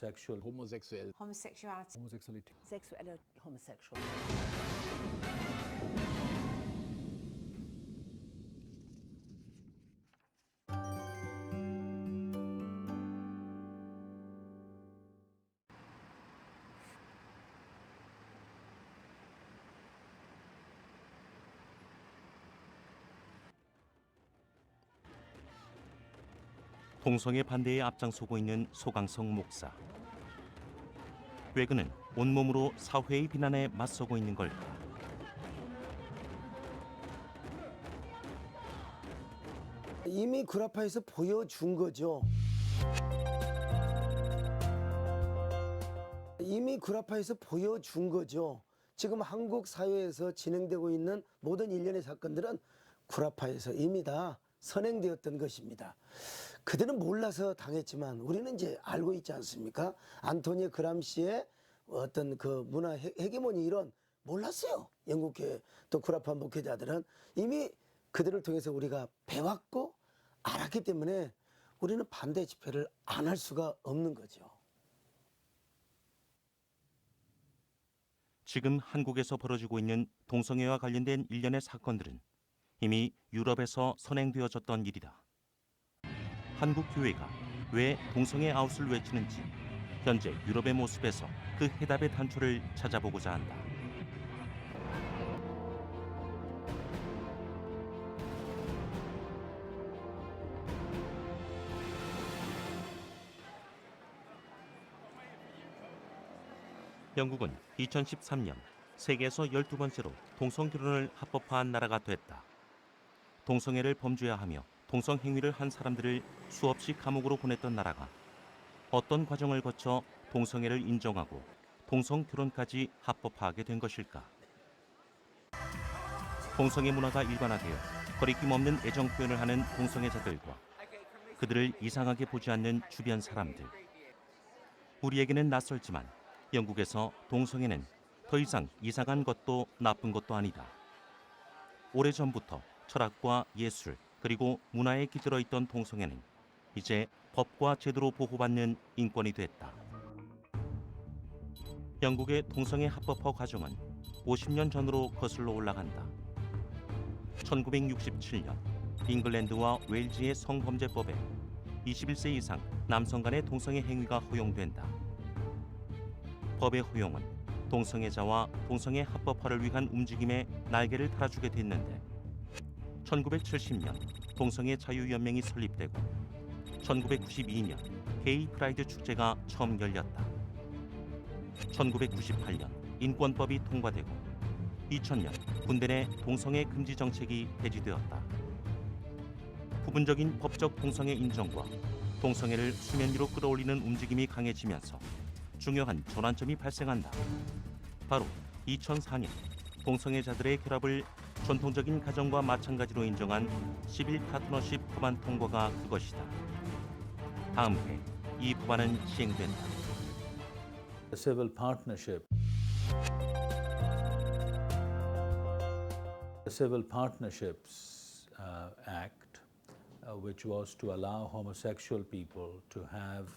homosexual, homosexuell, homosexuality, homosexuality. Sexuelle homosexual. 동성애 반대에 앞장서고 있는 소강성 목사. 왜 그는 온몸으로 사회의 비난에 맞서고 있는 걸까? 이미 구라파에서 보여준 거죠. 이미 구라파에서 보여준 거죠. 지금 한국 사회에서 진행되고 있는 모든 일련의 사건들은 구라파에서 이미 다 선행되었던 것입니다. 그들은 몰라서 당했지만 우리는 이제 알고 있지 않습니까? 안토니오 그람시의 어떤 그 문화 헤게모니 이론 몰랐어요. 영국계 또 구라파 목회자들은 이미 그들을 통해서 우리가 배웠고 알았기 때문에 우리는 반대 집회를 안 할 수가 없는 거죠. 지금 한국에서 벌어지고 있는 동성애와 관련된 일련의 사건들은 이미 유럽에서 선행되어졌던 일이다. 한국 교회가 왜 동성애 아웃을 외치는지 현재 유럽의 모습에서 그 해답의 단초를 찾아보고자 한다. 영국은 2013년 세계에서 12번째로 동성결혼을 합법화한 나라가 됐다. 동성애를 범죄화하며 동성행위를 한 사람들을 수없이 감옥으로 보냈던 나라가 어떤 과정을 거쳐 동성애를 인정하고 동성결혼까지 합법화하게 된 것일까? 동성애 문화가 일반화되어 거리낌 없는 애정 표현을 하는 동성애자들과 그들을 이상하게 보지 않는 주변 사람들. 우리에게는 낯설지만 영국에서 동성애는 더 이상 이상한 것도 나쁜 것도 아니다. 오래전부터 철학과 예술 그리고 문화에 깃들어 있던 동성애는 이제 법과 제도로 보호받는 인권이 됐다. 영국의 동성애 합법화 과정은 50년 전으로 거슬러 올라간다. 1967년 잉글랜드와 웨일즈의 성범죄법에 21세 이상 남성 간의 동성애 행위가 허용된다. 법의 허용은 동성애자와 동성애 합법화를 위한 움직임에 날개를 달아주게 됐는데 1970년 동성애 자유연맹이 설립되고 1992년 게이 프라이드 축제가 처음 열렸다. 1998년 인권법이 통과되고 2000년 군대 내 동성애 금지 정책이 폐지되었다. 부분적인 법적 동성애 인정과 동성애를 수면 위로 끌어올리는 움직임이 강해지면서 중요한 전환점이 발생한다. 바로 2004년 동성애자들의 결합을 전통적인 가정과 마찬가지로 인정한 시빌 파트너십 법안 통과가 그것이다. 다음 해 이 법안은 시행된다. The Civil Partnership. The Civil Partnerships Act, which was to allow homosexual people to have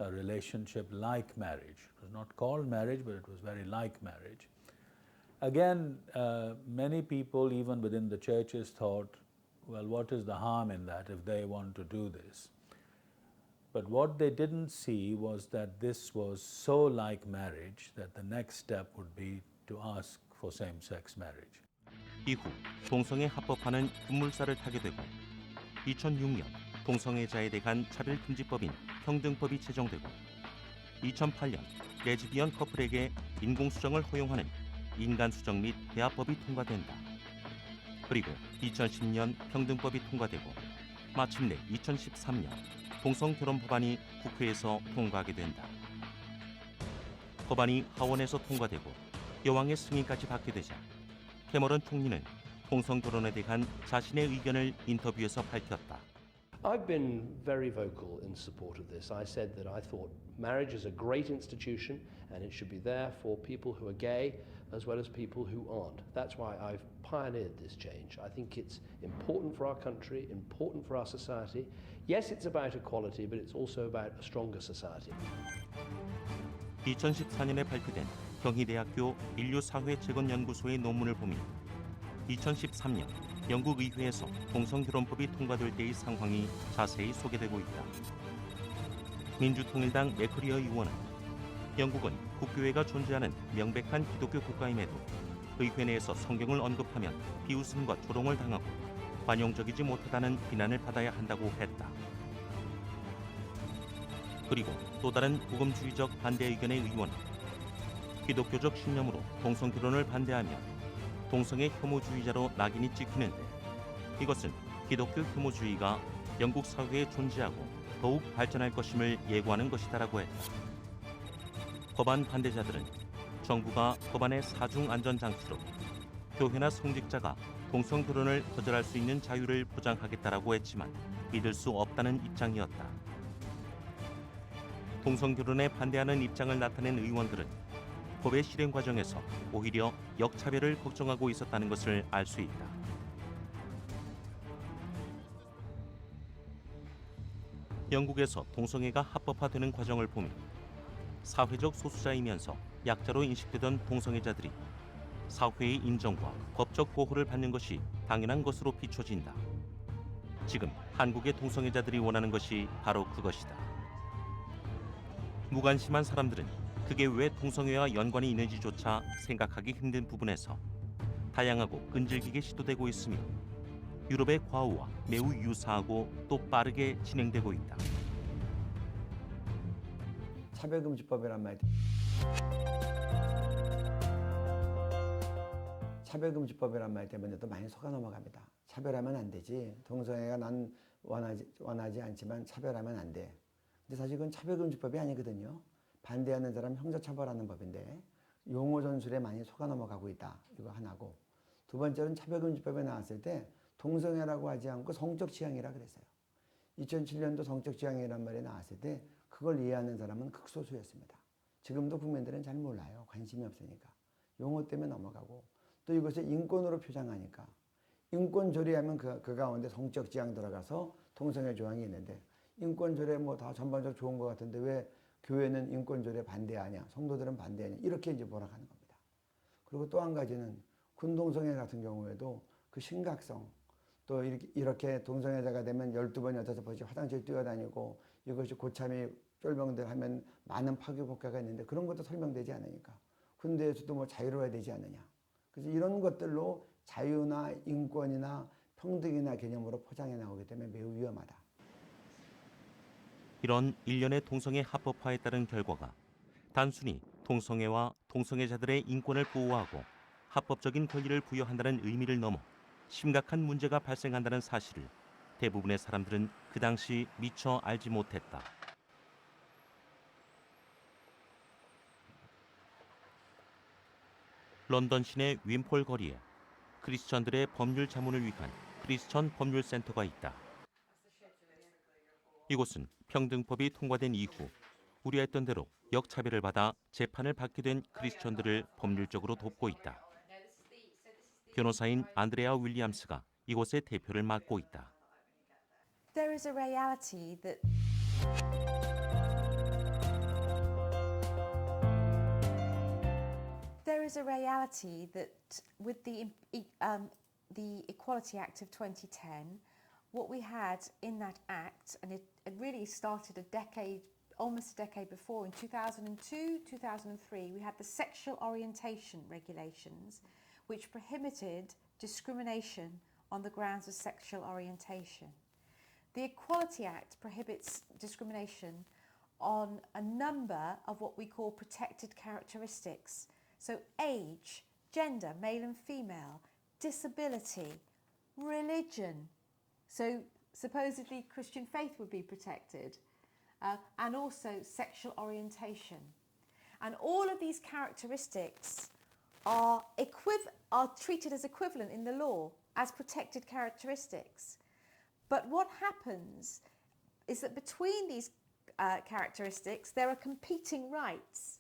a relationship like marriage. It was not called marriage, but it was very like marriage. Again, many people, even within the churches, thought, well, what is the harm in that if they want to do this? But what they didn't see was that this was so like marriage that the next step would be to ask for same-sex marriage. 이후 동성애 합법화는 급물살을 타게 되고 2006년 동성애자에 대한 차별금지법인 평등법이 제정되고 2008년 레즈비언 커플에게 인공수정을 허용하는 인간수정 및 대합법이 통과된다. 그리고 2010년 평등법이 통과되고 마침내 2013년 동성결혼 법안이 국회에서 통과하게 된다. 법안이 하원에서 통과되고 여왕의 승인까지 받게 되자 캐머런 총리는 동성결혼에 대한 자신의 의견을 인터뷰에서 밝혔다. I've been very vocal in support of this. I said that I thought marriage is a great institution and it should be there for people who are gay as well as people who aren't. That's why I've pioneered this change. I think it's important for our country, important for our society. Yes, it's about equality, but it's also about a stronger society. 2014년에 발표된 경희대학교 인류사회재건연구소의 논문을 보면 2013년 영국 의회에서 동성결혼법이 통과될 때의 상황이 자세히 소개되고 있다. 민주통일당 맥커리어 의원은 영국은 국교회가 존재하는 명백한 기독교 국가임에도 의회 내에서 성경을 언급하면 비웃음과 조롱을 당하고 관용적이지 못하다는 비난을 받아야 한다고 했다. 그리고 또 다른 복음주의적 반대 의견의 의원은 기독교적 신념으로 동성결혼을 반대하며 동성애 혐오주의자로 낙인이 찍히는데 이것은 기독교 혐오주의가 영국 사회에 존재하고 더욱 발전할 것임을 예고하는 것이다라고 했다. 법안 반대자들은 정부가 법안의 사중 안전장치로 교회나 성직자가 동성결혼을 거절할 수 있는 자유를 보장하겠다라고 했지만 믿을 수 없다는 입장이었다. 동성결혼에 반대하는 입장을 나타낸 의원들은 법의 실행 과정에서 오히려 역차별을 걱정하고 있었다는 것을 알 수 있다. 영국에서 동성애가 합법화되는 과정을 보면 사회적 소수자이면서 약자로 인식되던 동성애자들이 사회의 인정과 법적 보호를 받는 것이 당연한 것으로 비춰진다. 지금 한국의 동성애자들이 원하는 것이 바로 그것이다. 무관심한 사람들은 그게 왜 동성애와 연관이 있는지조차 생각하기 힘든 부분에서 다양하고 끈질기게 시도되고 있으며 유럽의 과오와 매우 유사하고 또 빠르게 진행되고 있다. 차별금지법이란 말이 차별금지법이란 말 때문에도 많이 속아 넘어갑니다. 차별하면 안 되지. 동성애가 난 원하지 않지만 차별하면 안 돼. 근데 사실 그건 차별금지법이 아니거든요. 반대하는 사람 형사처벌하는 법인데 용어 전술에 많이 속아 넘어가고 있다. 이거 하나고. 두 번째는 차별금지법에 나왔을 때 동성애라고 하지 않고 성적 취향이라 그랬어요. 2007년도 성적 취향이란 말이 나왔을 때 그걸 이해하는 사람은 극소수였습니다. 지금도 국민들은 잘 몰라요. 관심이 없으니까. 용어 때문에 넘어가고 또 이것을 인권으로 표장하니까 인권 조례하면 그 가운데 성적 지향 들어가서 동성애 조항이 있는데 인권 조례 뭐 다 전반적으로 좋은 것 같은데 왜 교회는 인권 조례 반대하냐, 성도들은 반대하냐 이렇게 이제 몰아가는 겁니다. 그리고 또 한 가지는 군동성애 같은 경우에도 그 심각성 또 이렇게 동성애자가 되면 12번, 15번씩 화장실 뛰어다니고 이것이 고참이 쫄병들 하면 많은 파괴 효과가 있는데 그런 것도 설명되지 않으니까 군대에서도 뭐 자유로워야 되지 않느냐. 그래서 이런 것들로 자유나 인권이나 평등이나 개념으로 포장해 나오기 때문에 매우 위험하다. 이런 일련의 동성애 합법화에 따른 결과가 단순히 동성애와 동성애자들의 인권을 보호하고 합법적인 권리를 부여한다는 의미를 넘어 심각한 문제가 발생한다는 사실을 대부분의 사람들은 그 당시 미처 알지 못했다. 런던 시내 윈폴 거리에 크리스천들의 법률 자문을 위한 크리스천 법률센터가 있다. 이곳은 평등법이 통과된 이후 우려했던 대로 역차별을 받아 재판을 받게 된 크리스천들을 법률적으로 돕고 있다. 변호사인 안드레아 윌리엄스가 이곳의 대표를 맡고 있다. There is a reality that with the Equality Act of 2010, what we had in that act, and it really started almost a decade before, in 2002, 2003, we had the sexual orientation regulations, which prohibited discrimination on the grounds of sexual orientation. The Equality Act prohibits discrimination on a number of what we call protected characteristics. So age, gender, male and female, disability, religion. So supposedly Christian faith would be protected, and also sexual orientation. And all of these characteristics are treated as equivalent in the law as protected characteristics. But what happens is that between these characteristics there are competing rights.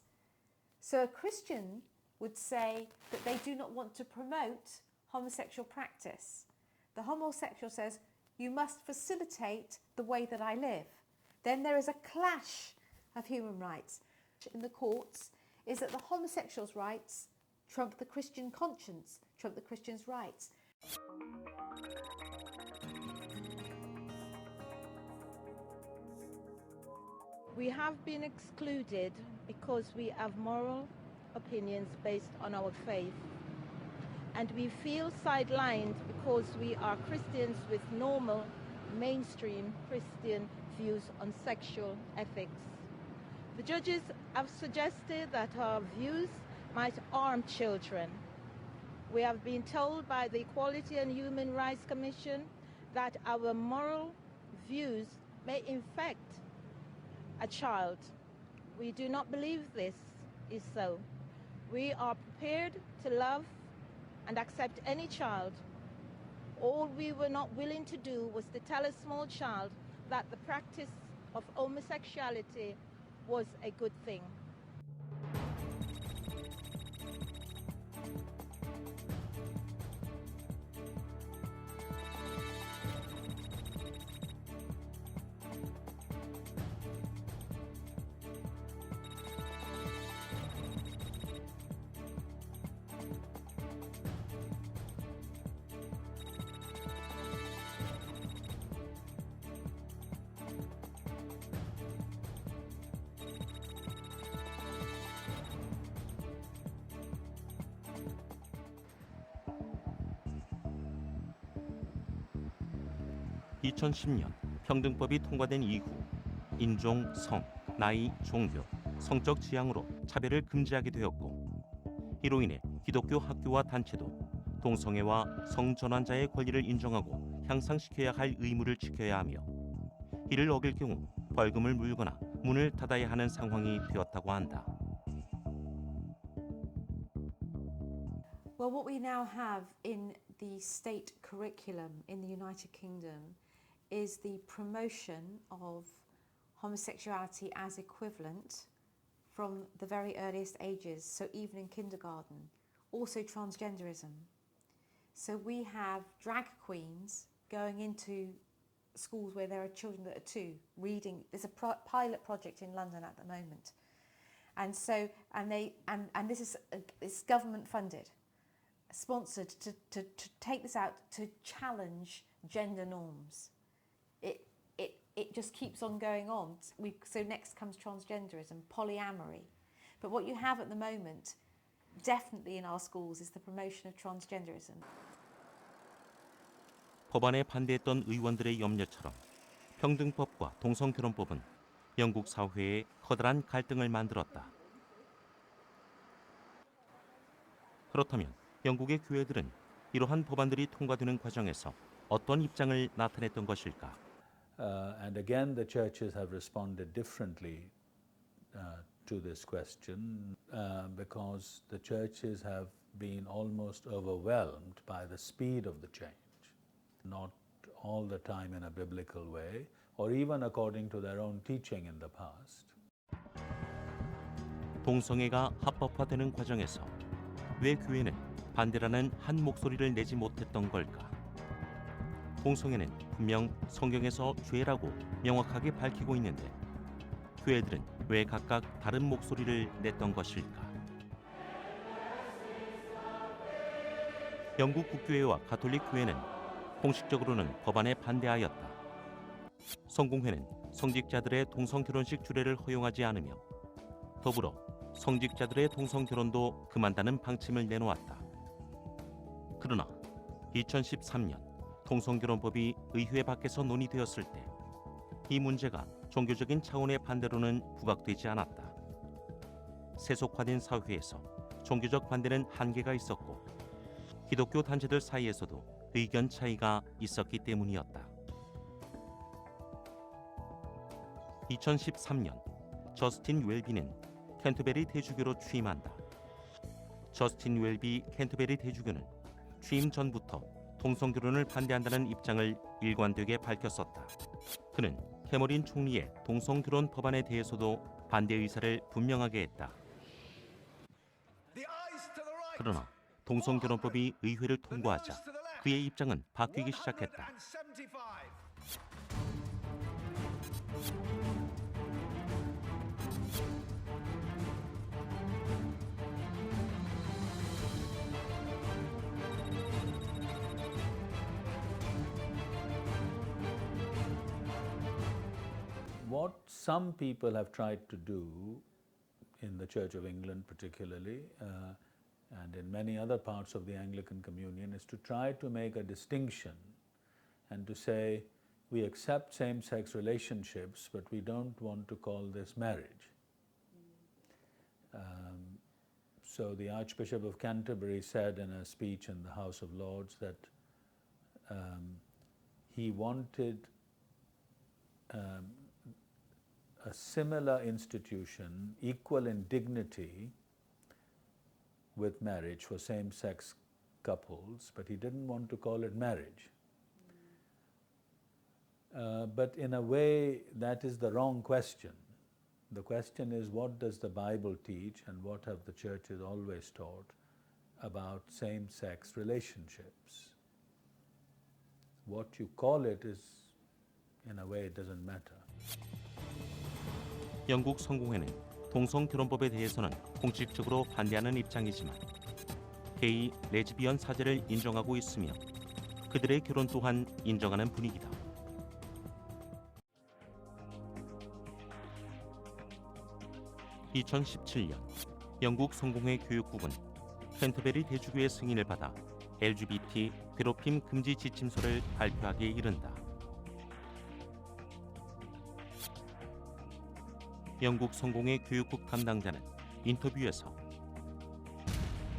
So a Christian would say that they do not want to promote homosexual practice. The homosexual says, you must facilitate the way that I live. Then there is a clash of human rights. in the courts is that the homosexuals' rights trump the Christian conscience, trump the Christians' rights. We have been excluded because we have moral opinions based on our faith. And we feel sidelined because we are Christians with normal, mainstream Christian views on sexual ethics. The judges have suggested that our views might harm children. We have been told by the Equality and Human Rights Commission that our moral views may infect a child. We do not believe this is so. We are prepared to love and accept any child. All we were not willing to do was to tell a small child that the practice of homosexuality was a good thing. (2010년) 평등법이 통과된 이후 인종, 성, 나이, 종교, 성적 지향으로 차별을 금지하게 되었고, 이로 인해 기독교 학교와 단체도 동성애와 성전환자의 권리를 인정하고 향상시켜야 할 의무를 지켜야 하며, 이를 어길 경우 벌금을 물거나 문을 닫아야 하는 상황이 되었다고 한다. Well, what we now have in the state curriculum in the United Kingdom is the promotion of homosexuality as equivalent from the very earliest ages, so even in kindergarten, also transgenderism. So we have drag queens going into schools where there are children that are 2 reading. There's a pilot project in London at the moment, and so this is it's government funded, sponsored to take this out to challenge gender norms. It just keeps on going on. So next comes transgenderism, polyamory. But what you have at the moment, definitely in our schools, is the promotion of transgenderism. 법안에 반대했던 의원들의 염려처럼 평등법과 동성결혼법은 영국 사회에 커다란 갈등을 만들었다. 그렇다면 영국의 교회들은 이러한 법안들이 통과되는 과정에서 어떤 입장을 나타냈던 것일까? And again, the churches have responded differently to this question because the churches have been almost overwhelmed by the speed of the change, not all the time in a biblical way, or even according to their own teaching in the past. 동성애가 합법화되는 과정에서 왜 교회는 반대라는 한 목소리를 내지 못했던 걸까? 동성애는 분명 성경에서 죄라고 명확하게 밝히고 있는데 교회들은 왜 각각 다른 목소리를 냈던 것일까? 영국 국교회와 가톨릭 교회는 공식적으로는 법안에 반대하였다. 성공회는 성직자들의 동성결혼식 주례를 허용하지 않으며 더불어 성직자들의 동성결혼도 금한다는 방침을 내놓았다. 그러나 2013년 동성결혼법이 의회 밖에서 논의되었을 때 이 문제가 종교적인 차원의 반대로는 부각되지 않았다. 세속화된 사회에서 종교적 반대는 한계가 있었고 기독교 단체들 사이에서도 의견 차이가 있었기 때문이었다. 2013년 저스틴 웰비는 캔터베리 대주교로 취임한다. 저스틴 웰비 캔터베리 대주교는 취임 전부터 동성결혼을 반대한다는 입장을 일관되게 밝혔었다. 그는 캐머린 총리의 동성결혼 법안에 대해서도 반대 의사를 분명하게 했다. 그러나 동성결혼법이 의회를 통과하자 그의 입장은 바뀌기 시작했다. some people have tried to do in the Church of England particularly, and in many other parts of the Anglican Communion, is to try to make a distinction and to say, we accept same-sex relationships, but we don't want to call this marriage. So the Archbishop of Canterbury said in a speech in the House of Lords that he wanted a similar institution, equal in dignity with marriage for same-sex couples, but he didn't want to call it marriage. But in a way, that is the wrong question. The question is, what does the Bible teach and what have the churches always taught about same-sex relationships? What you call it is, in a way, it doesn't matter. 영국 성공회는 동성 결혼법에 대해서는 공식적으로 반대하는 입장이지만 게이, 레즈비언 사제를 인정하고 있으며 그들의 결혼 또한 인정하는 분위기다. (2017년) 영국 성공회 교육국은 캔터베리 대주교의 승인을 받아 LGBT 괴롭힘 금지 지침서를 발표하기에 이른다. 영국 성공회 교육국 담당자는 인터뷰에서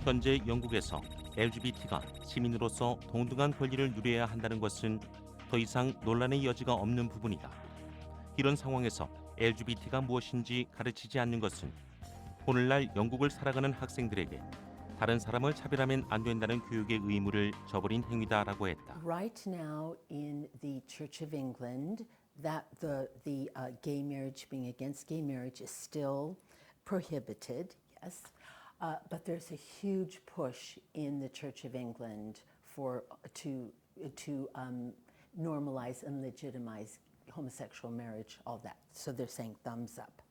현재 영국에서 LGBT가 시민으로서 동등한 권리를 누려야 한다는 것은 더 이상 논란의 여지가 없는 부분이다. 이런 상황에서 LGBT가 무엇인지 가르치지 않는 것은 오늘날 영국을 살아가는 학생들에게 다른 사람을 차별하면 안 된다는 교육의 의무를 저버린 행위다라고 했다. Right now in the Church of England, that the gay marriage, being against gay marriage, is still prohibited. Yes, but there's a huge push in the Church of England to normalize and legitimize homosexual marriage, all that. So they're saying thumbs up.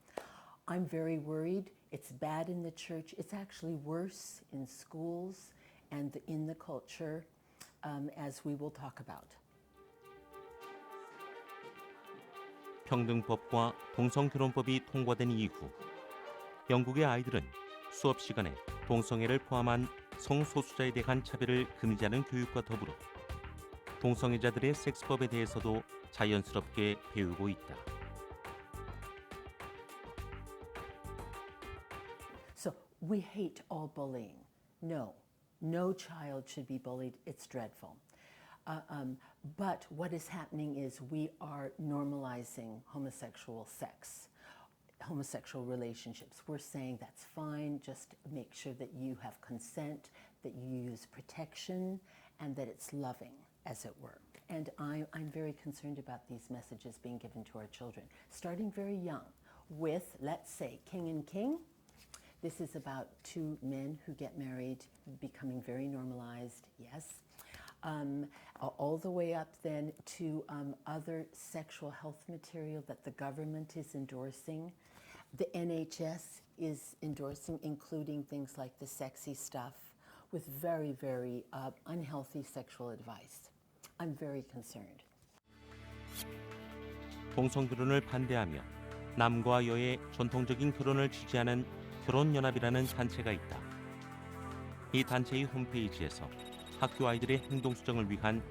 I'm very worried. It's bad in the church. It's actually worse in schools and in the culture, as we will talk about. 평등법과 동성결혼법이 통과된 이후 영국의 아이들은 수업 시간에 동성애를 포함한 성소수자에 대한 차별을 금지하는 교육과 더불어 동성애자들의 섹스법에 대해서도 자연스럽게 배우고 있다. So we hate all bullying. No, no child should be bullied. It's dreadful. But what is happening is we are normalizing homosexual sex, homosexual relationships. We're saying that's fine, just make sure that you have consent, that you use protection, and that it's loving, as it were. And I'm very concerned about these messages being given to our children, starting very young with, let's say, King and King. This is about two men who get married, becoming very normalized, yes. All the way up then to other sexual health material that the government is endorsing. The NHS is endorsing, including things like the sexy stuff with very, very unhealthy sexual advice. I'm very concerned. 동성결혼을 반대하며 남과 여의 전통적인 결혼을 지지하는 결혼연합이라는 단체가 있다. 이 단체의 홈페이지에서 학교 아이들의 행동 수정을 위한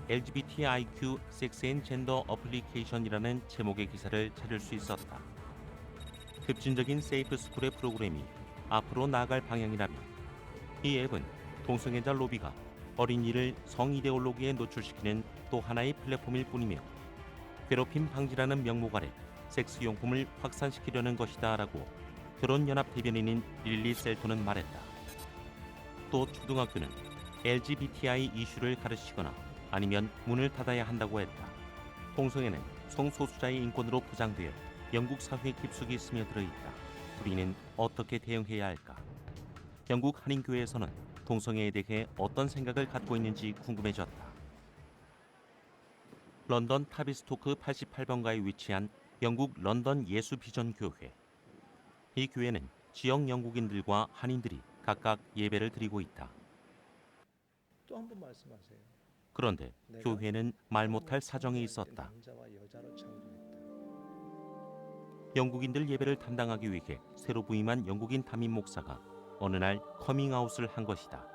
LGBTIQ 섹스 앤 젠더 어플리케이션이라는 제목의 기사를 찾을 수 있었다. 급진적인 세이프 스쿨의 프로그램이 앞으로 나아갈 방향이라며 이 앱은 동성애자 로비가 어린이를 성 이데올로기에 노출시키는 또 하나의 플랫폼일 뿐이며 괴롭힘 방지라는 명목 아래 섹스 용품을 확산시키려는 것이다라고 결혼연합 대변인인 릴리 셀톤은 말했다. 또 초등학교는 LGBTI 이슈를 가르치거나 아니면 문을 닫아야 한다고 했다. 동성애는 성소수자의 인권으로 포장되어 영국 사회에 깊숙이 스며들어 있다. 우리는 어떻게 대응해야 할까? 영국 한인교회에서는 동성애에 대해 어떤 생각을 갖고 있는지 궁금해졌다. 런던 타비스토크 88번가에 위치한 영국 런던 예수 비전 교회. 이 교회는 지역 영국인들과 한인들이 각각 예배를 드리고 있다. 또 한 번 말씀하세요. 그런데 교회는 말 못할 사정이 있었다. 남자와 여자로 창조했다. 영국인들 예배를 담당하기 위해 새로 부임한 영국인 담임 목사가 어느 날 커밍아웃을 한 것이다.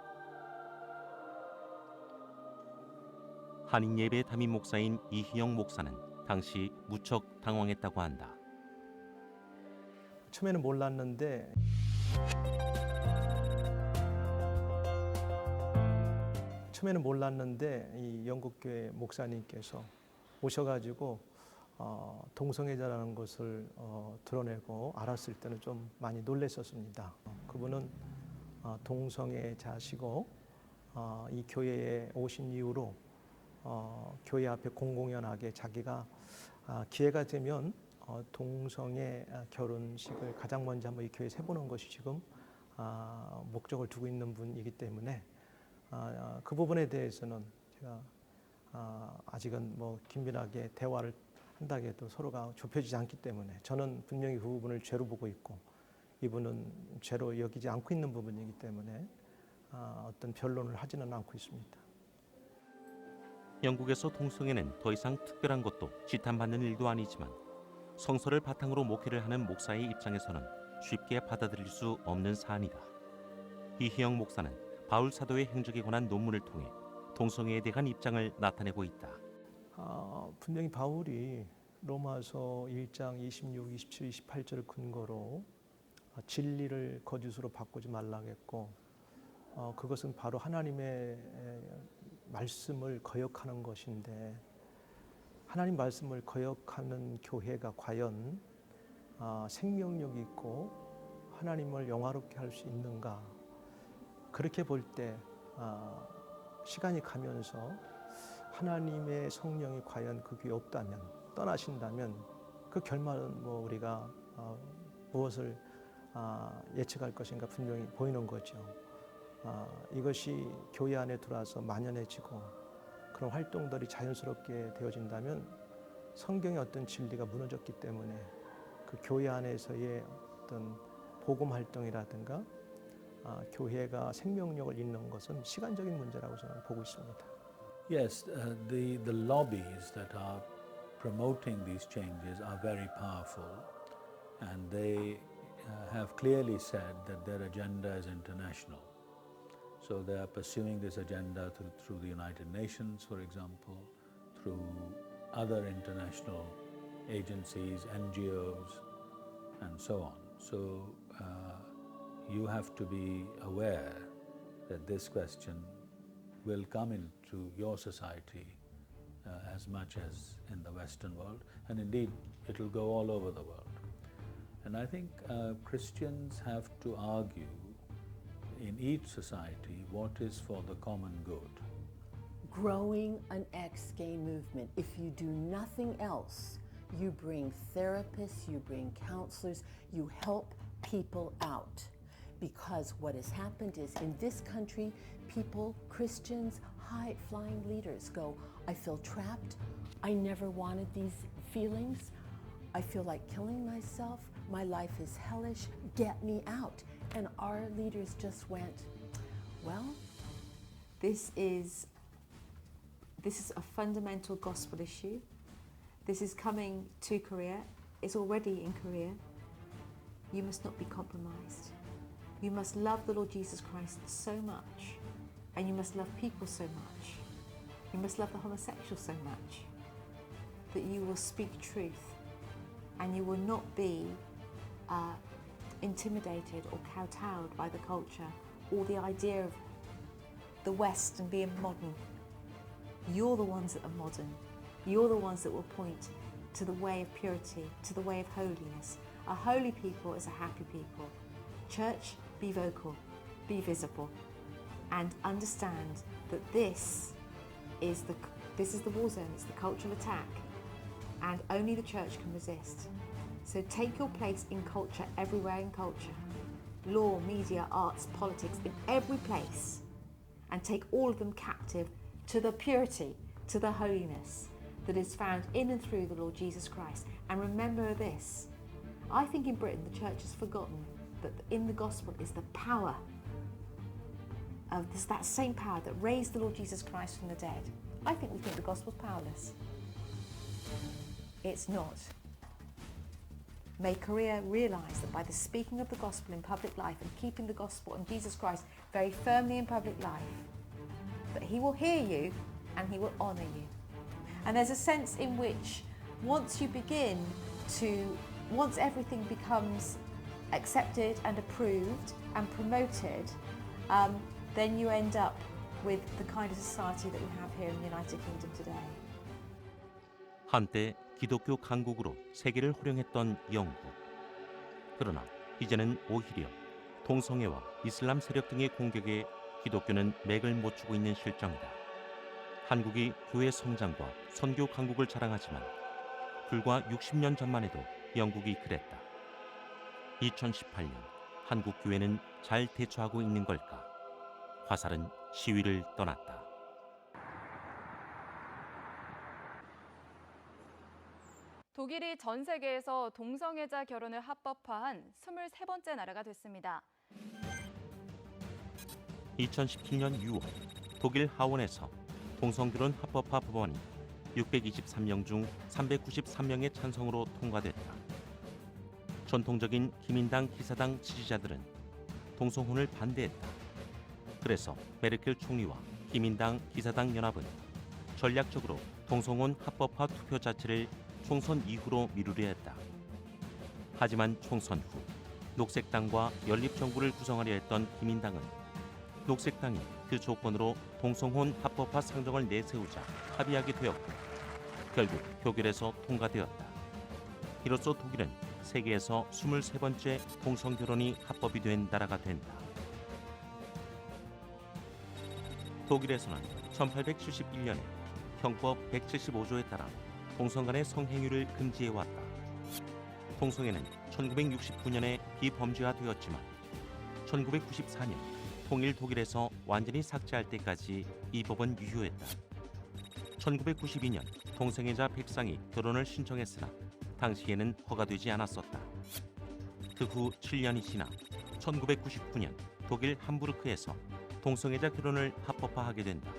한인 예배 담임 목사인 이희영 목사는 당시 무척 당황했다고 한다. 처음에는 몰랐는데 이 영국교회 목사님께서 오셔가지고 동성애자라는 것을 드러내고 알았을 때는 좀 많이 놀랐었습니다. 그분은 동성애자시고 이 교회에 오신 이후로 교회 앞에 공공연하게 자기가 기회가 되면 동성애 결혼식을 가장 먼저 한번 이 교회에서 해보는 것이 지금 목적을 두고 있는 분이기 때문에 그 부분에 대해서는 제가 아직은 뭐 긴밀하게 대화를 한다고 해도 서로가 좁혀지지 않기 때문에 저는 분명히 그 부분을 죄로 보고 있고 이분은 죄로 여기지 않고 있는 부분이기 때문에 어떤 변론을 하지는 않고 있습니다. 영국에서 동성애는 더 이상 특별한 것도 지탄받는 일도 아니지만 성서를 바탕으로 목회를 하는 목사의 입장에서는 쉽게 받아들일 수 없는 사안이다. 이희영 목사는 바울 사도의 행적에 관한 논문을 통해 동성애에 대한 입장을 나타내고 있다. 분명히 바울이 로마서 1장 26, 27, 28절을 근거로 진리를 거짓으로 바꾸지 말라고 했고 그것은 바로 하나님의 말씀을 거역하는 것인데 하나님 말씀을 거역하는 교회가 과연 생명력이 있고 하나님을 영화롭게 할 수 있는가? 그렇게 볼 때 시간이 가면서 하나님의 성령이 과연 그 교회에 없다면 떠나신다면 그 결말은 뭐 우리가 무엇을 예측할 것인가 분명히 보이는 거죠. 이것이 교회 안에 들어와서 만연해지고 그런 활동들이 자연스럽게 되어진다면 성경의 어떤 진리가 무너졌기 때문에 그 교회 안에서의 어떤 복음 활동이라든가 교회가 생명력을 잃는 것은 시간적인 문제라고 저는 보고 있습니다. Yes, the lobbies that are promoting these changes are very powerful, and they have clearly said that their agenda is international. So they are pursuing this agenda through the United Nations, for example, through other international agencies, NGOs, and so on. So you have to be aware that this question will come into your society as much as in the Western world, and indeed it will go all over the world. And I think Christians have to argue in each society what is for the common good. Growing an ex-gay movement, if you do nothing else, you bring therapists, you bring counselors, you help people out. Because what has happened is in this country, people, Christians, high-flying leaders go, I feel trapped, I never wanted these feelings, I feel like killing myself, my life is hellish, get me out. And our leaders just went, well, This is a fundamental gospel issue. This is coming to Korea. It's already in Korea. You must not be compromised. You must love the Lord Jesus Christ so much, and you must love people so much. You must love the homosexual so much that you will speak truth, and you will not be intimidated or kowtowed by the culture or the idea of the West and being modern. You're the ones that are modern. You're the ones that will point to the way of purity, to the way of holiness. A holy people is a happy people. Church, be vocal, be visible, and understand that this is the war zone, it's the cultural attack, and only the church can resist. So take your place in culture, everywhere in culture. Law, media, arts, politics, in every place, and take all of them captive to the purity, to the holiness that is found in and through the Lord Jesus Christ. And remember this, I think in Britain the church has forgotten that in the gospel is the power of that same power that raised the Lord Jesus Christ from the dead. I think we think the gospel's powerless. It's not. may Korea realise that by the speaking of the gospel in public life and keeping the gospel and Jesus Christ very firmly in public life, that he will hear you and he will honour you. And there's a sense in which once everything becomes accepted and approved and promoted, then you end up with the kind of society that we have here in the United Kingdom today. 한때 기독교 강국으로 세계를 호령했던 영국. 그러나 이제는 오히려 동성애와 이슬람 세력 등의 공격에 기독교는 맥을 못 추고 있는 실정이다. 한국이 교회 성장과 선교 강국을 자랑하지만 불과 60년 전만 해도 영국이 그랬다. 2018년 한국 교회는 잘 대처하고 있는 걸까? 화살은 시위를 떠났다. 독일이 전 세계에서 동성애자 결혼을 합법화한 23번째 나라가 됐습니다. 2017년 6월 독일 하원에서 동성결혼 합법화 법안이 623명 중 393명의 찬성으로 통과됐다. 전통적인 기민당 기사당 지지자들은 동성혼을 반대했다. 그래서 메르켈 총리와 기민당 기사당 연합은 전략적으로 동성혼 합법화 투표 자체를 총선 이후로 미루려 했다. 하지만 총선 후 녹색당과 연립정부를 구성하려 했던 기민당은 녹색당이 그 조건으로 동성혼 합법화 상정을 내세우자 합의하게 되었고 결국 표결에서 통과되었다. 이로써 독일은 세계에서 23번째 동성결혼이 합법이 된 나라가 된다. 독일에서는 1871년에 형법 175조에 따라 동성 간의 성행위를 금지해왔다. 동성애는 1969년에 비범죄화되었지만 1994년 통일 독일에서 완전히 삭제할 때까지 이 법은 유효했다. 1992년 동성애자 100상이 결혼을 신청했으나 당시에는 허가되지 않았었다. 그 후 7년이 지나 1999년 독일 함부르크에서 동성애자 결혼을 합법화하게 된다.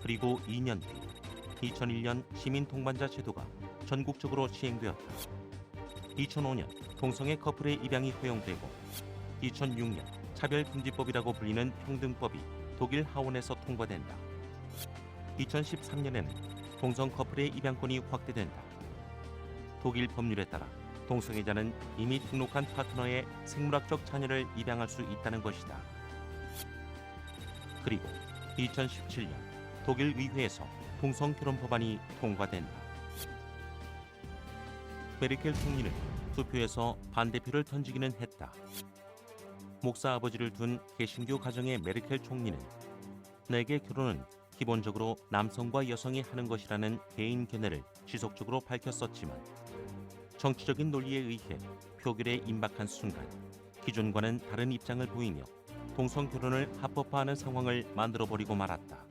그리고 2년 뒤 2001년 시민 동반자 제도가 전국적으로 시행되었다. 2005년 동성애 커플의 입양이 허용되고 2006년 차별금지법이라고 불리는 평등법이 독일 하원에서 통과된다. 2013년에는 동성 커플의 입양권이 확대된다. 독일 법률에 따라 동성애자는 이미 등록한 파트너의 생물학적 자녀를 입양할 수 있다는 것이다. 그리고 2017년 독일 의회에서 동성결혼 법안이 통과된다. 메르켈 총리는 투표에서 반대표를 던지기는 했다. 목사 아버지를 둔 개신교 가정의 메르켈 총리는 내게 결혼은 기본적으로 남성과 여성이 하는 것이라는 개인 견해를 지속적으로 밝혔었지만 정치적인 논리에 의해 표결에 임박한 순간 기존과는 다른 입장을 보이며 동성결혼을 합법화하는 상황을 만들어버리고 말았다.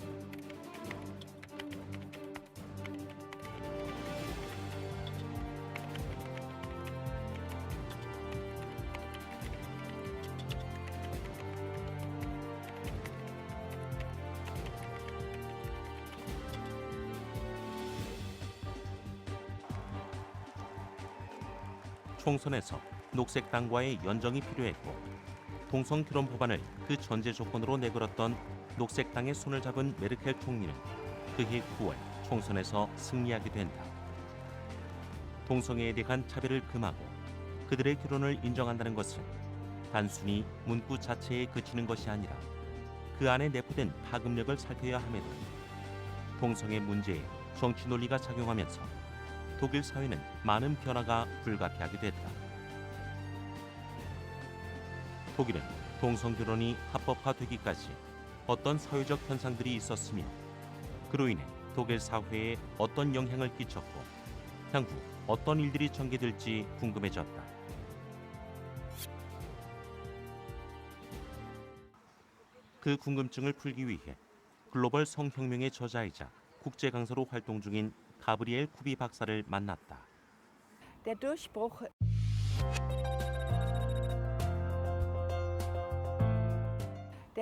총선에서 녹색당과의 연정이 필요했고 동성결혼 법안을 그 전제 조건으로 내걸었던 녹색당의 손을 잡은 메르켈 총리는 그해 9월 총선에서 승리하게 된다. 동성애에 대한 차별을 금하고 그들의 결혼을 인정한다는 것은 단순히 문구 자체에 그치는 것이 아니라 그 안에 내포된 파급력을 살펴야 함에도 동성애 문제에 정치 논리가 작용하면서 독일 사회는 많은 변화가 불가피하게 됐다. 독일은 동성결혼이 합법화되기까지 어떤 사회적 현상들이 있었으며 그로 인해 독일 사회에 어떤 영향을 끼쳤고 향후 어떤 일들이 전개될지 궁금해졌다. 그 궁금증을 풀기 위해 글로벌 성혁명의 저자이자 국제 강사로 활동 중인 가브리엘 쿠비 박사를 만났다. Der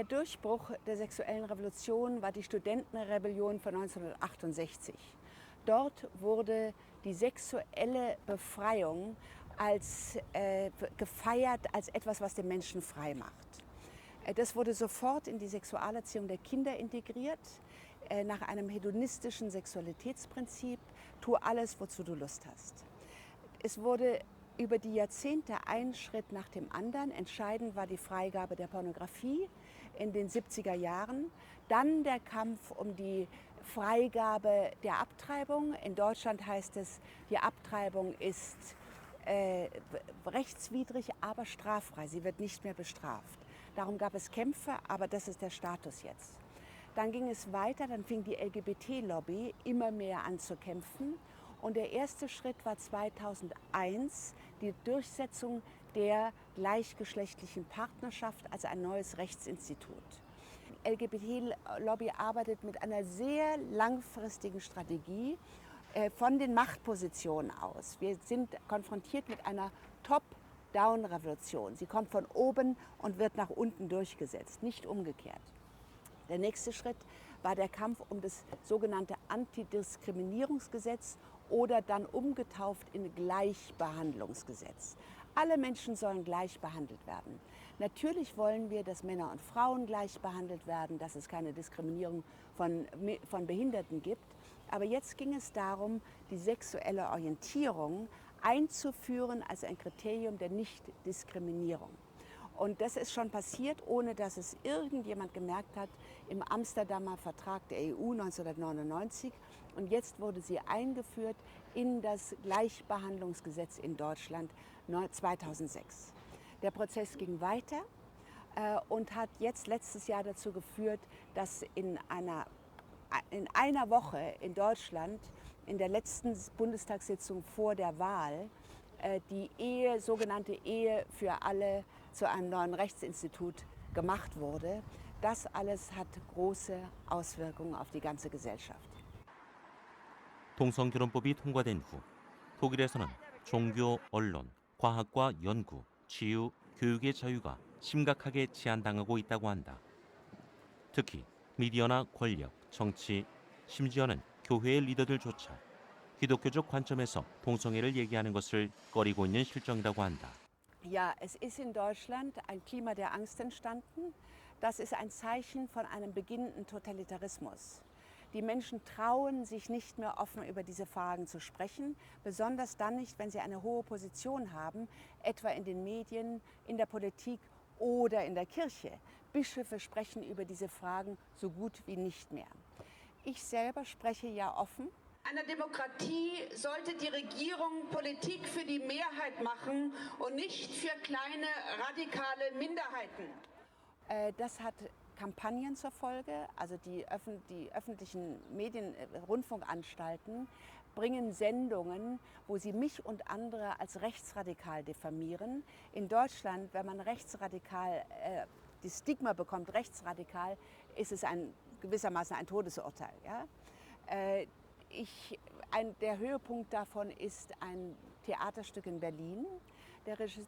Durchbruch der sexuellen Revolution war die Studentenrebellion von 1968. Dort wurde die sexuelle Befreiung als gefeiert als etwas, was den Menschen frei macht. Das wurde sofort in die Sexualerziehung der Kinder integriert, nach einem hedonistischen Sexualitätsprinzip, tu alles, wozu du Lust hast. Es wurde über die Jahrzehnte ein Schritt nach dem anderen. Entscheidend war die Freigabe der Pornografie in den 70er Jahren. Dann der Kampf um die Freigabe der Abtreibung. In Deutschland heißt es, die Abtreibung ist rechtswidrig, aber straffrei. Sie wird nicht mehr bestraft. Darum gab es Kämpfe, aber das ist der Status jetzt. Dann ging es weiter, dann fing die LGBT-Lobby immer mehr an zu kämpfen. Und der erste Schritt war 2001 die Durchsetzung der gleichgeschlechtlichen Partnerschaft als ein neues Rechtsinstitut. Die LGBT-Lobby arbeitet mit einer sehr langfristigen Strategie von den Machtpositionen aus. Wir sind konfrontiert mit einer Top-Down-Revolution. Sie kommt von oben und wird nach unten durchgesetzt, nicht umgekehrt. Der nächste Schritt war der Kampf um das sogenannte Antidiskriminierungsgesetz oder dann umgetauft in Gleichbehandlungsgesetz. Alle Menschen sollen gleich behandelt werden. Natürlich wollen wir, dass Männer und Frauen gleich behandelt werden, dass es keine Diskriminierung von Behinderten gibt. Aber jetzt ging es darum, die sexuelle Orientierung einzuführen als ein Kriterium der Nichtdiskriminierung. Und das ist schon passiert, ohne dass es irgendjemand gemerkt hat, im Amsterdamer Vertrag der EU 1999. Und jetzt wurde sie eingeführt in das Gleichbehandlungsgesetz in Deutschland 2006. Der Prozess ging weiter und hat jetzt letztes Jahr dazu geführt, dass in einer Woche in Deutschland, in der letzten Bundestagssitzung vor der Wahl, die sogenannte Ehe für alle zu einem neuen Rechtsinstitut gemacht wurde. Das alles hat große Auswirkungen auf die ganze Gesellschaft. 동성결혼법이 통과된 후 독일에서는 종교, 언론, 과학과 연구, 치유, 교육의 자유가 심각하게 제한당하고 있다고 한다. 특히 미디어나 권력, 정치, 심지어는 교회의 리더들조차 기독교적 관점에서 동성애를 얘기하는 것을 꺼리고 있는 실정이라고 한다. Ja, es ist in Deutschland ein Klima der Angst entstanden. Das ist ein Zeichen von einem beginnenden Totalitarismus. Die Menschen trauen sich nicht mehr offen über diese Fragen zu sprechen, besonders dann nicht, wenn sie eine hohe Position haben, etwa in den Medien, in der Politik oder in der Kirche. Bischöfe sprechen über diese Fragen so gut wie nicht mehr. Ich selber spreche ja offen. Einer Demokratie sollte die Regierung Politik für die Mehrheit machen und nicht für kleine radikale Minderheiten. Das hat Kampagnen zur Folge, also die öffentlichen Medien, Rundfunkanstalten bringen Sendungen, wo sie mich und andere als rechtsradikal diffamieren. In Deutschland, wenn man rechtsradikal die Stigma bekommt, rechtsradikal, ist es gewissermaßen ein Todesurteil. Ja? Der Höhepunkt davon ist ein Theaterstück in Berlin.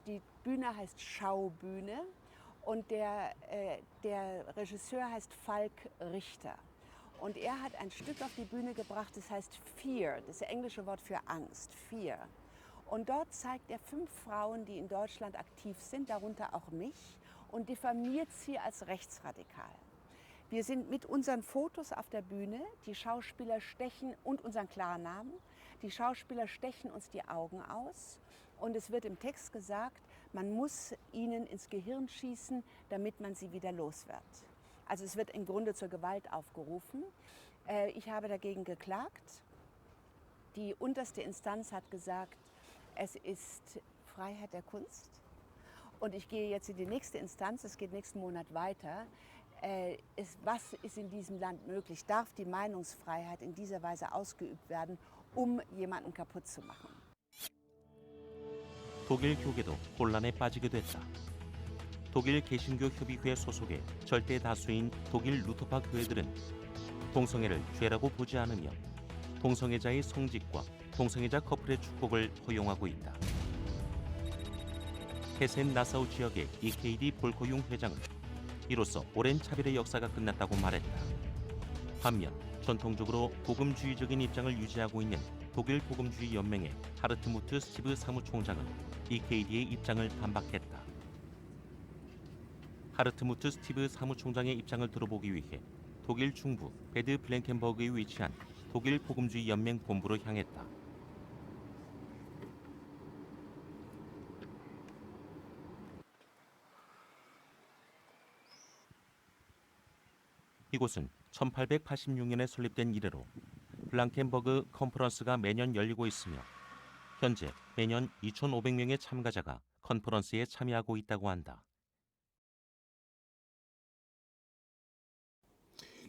Die Bühne heißt Schaubühne und der Regisseur heißt Falk Richter. Und er hat ein Stück auf die Bühne gebracht, das heißt Fear, das englische Wort für Angst, Fear. Und dort zeigt er 5 Frauen, die in Deutschland aktiv sind, darunter auch mich, und diffamiert sie als rechtsradikal. Wir sind mit unseren Fotos auf der Bühne, die Schauspieler stechen und unseren Klarnamen, die Schauspieler stechen uns die Augen aus und es wird im Text gesagt, man muss ihnen ins Gehirn schießen, damit man sie wieder los wird. Also es wird im Grunde zur Gewalt aufgerufen. Ich habe dagegen geklagt. Die unterste Instanz hat gesagt, es ist Freiheit der Kunst. Und ich gehe jetzt in die nächste Instanz, es geht nächsten Monat weiter. Was ist in diesem Land möglich? Darf die Meinungsfreiheit in dieser Weise ausgeübt werden, um jemanden kaputt zu machen? 독일 교계도 혼란에 빠지게 됐다. 독일 개신교 협의회 소속의 절대 다수인 독일 루터파 교회들은 동성애를 죄라고 보지 않으며 동성애자의 성직과 동성애자 커플의 축복을 허용하고 있다. 헤센 나사우 지역의 EKD 볼코융 회장은 이로써 오랜 차별의 역사가 끝났다고 말했다. 반면 전통적으로 복음주의적인 입장을 유지하고 있는 독일 복음주의 연맹의 하르트무트 스티브 사무총장은 EKD의 입장을 반박했다. 하르트무트 스티브 사무총장의 입장을 들어보기 위해 독일 중부 베드 블랭켄버그에 위치한 독일 복음주의 연맹 본부로 향했다. 이곳은 1886년에 설립된 이래로 블랑켄버그 컨퍼런스가 매년 열리고 있으며 현재 매년 2,500명의 참가자가 컨퍼런스에 참여하고 있다고 한다.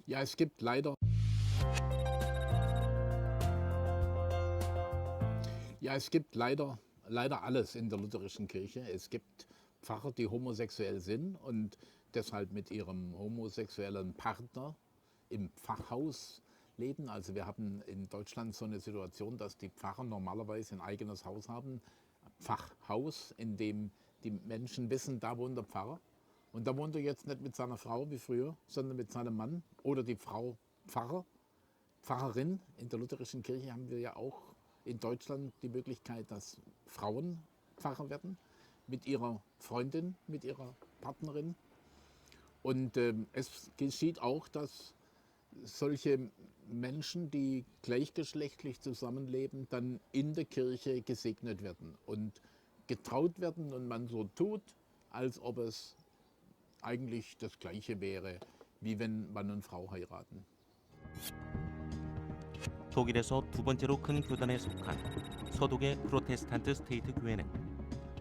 Ja, es gibt leider alles in der lutherischen Kirche. Es gibt Pfarrer, die homosexuell sind und deshalb mit ihrem homosexuellen Partner im Pfarrhaus leben. Also wir haben in Deutschland so eine Situation, dass die Pfarrer normalerweise ein eigenes Haus haben, Pfarrhaus, in dem die Menschen wissen, da wohnt der Pfarrer. Und da wohnt er jetzt nicht mit seiner Frau wie früher, sondern mit seinem Mann oder die Frau Pfarrer, Pfarrerin. In der lutherischen Kirche haben wir ja auch in Deutschland die Möglichkeit, dass Frauen Pfarrer werden, mit ihrer Freundin, mit ihrer Partnerin. Und es geschieht auch, dass solche Menschen, die gleichgeschlechtlich zusammenleben, dann in der Kirche gesegnet werden und getraut werden und man so tut, als ob es eigentlich das Gleiche wäre, wie wenn Mann und Frau heiraten. 독일에서 두 번째로 큰 교단에 속한 서독의 프로테스탄트 스테이트 교회는